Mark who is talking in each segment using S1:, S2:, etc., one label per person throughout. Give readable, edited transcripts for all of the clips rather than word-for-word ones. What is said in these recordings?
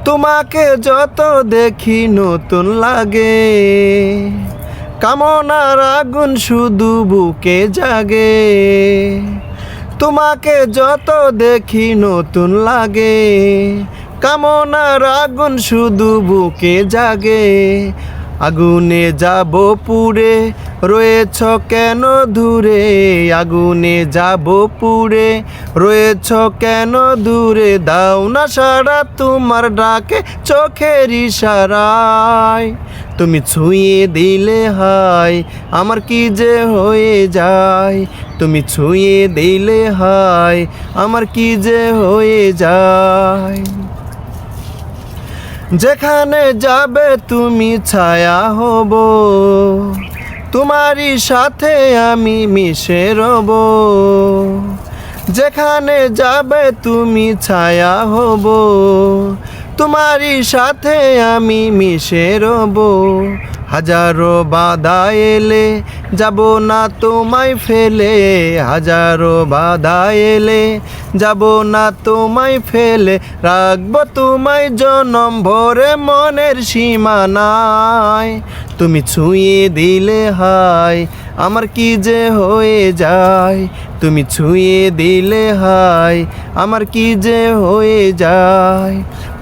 S1: তোমাকে যত দেখি নতুন লাগে, কামনার আগুন শুধু বুকে জাগে। তোমাকে যত দেখি নতুন লাগে, কামনার আগুন শুধু বুকে জাগে। আগুনে যাব পুড়ে, রয়েছ কেন দূরে? আগুনে যাব পুড়ে, রয়েছ কেন দূরে? দাও না সাড়া তোমার ডাকে চোখের ইশারায়। তুমি ছুঁয়ে দিলে হায় আমার কি যে হয়ে যায়। তুমি ছুঁয়ে দিলে হায় আমার কি যে হয়ে যায়। যেখানে যাবে তুমি ছায়া হব, তোমারই সাথে আমি মিশে রব। যেখানে যাবে তুমি ছায়া হব, তোমারই সাথে আমি মিশে রব। হাজারো বাধা এলে যাব না তোমায় ফেলে, হাজারো বাধা এলে যাব না তোমায় ফেলে। রাখবো তোমায় জনম ভরে মনের সীমানায়। তুমি ছুঁয়ে দিলে হায় আমার কি যে হয়ে যায়। তুমি ছুঁয়ে দিলে হায় আমার কি যে হয়ে যায়।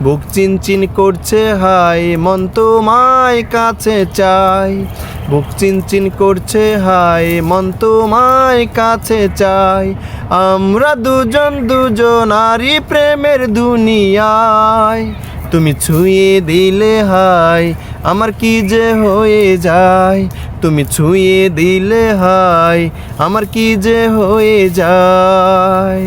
S1: বুক চিনচিন করছে হায় মন তোমায় কাছে চাই। বুক চিনচিন করছে হায় মন তোমায় কাছে চাই। আমরা দুজন দুজনারই প্রেমের দুনিয়ায়। তুমি ছুঁয়ে দিলে হায় আমার কি যে হয়ে যায়। তুমি ছুঁয়ে দিলে হায় আমার কি যে হয়ে যায়।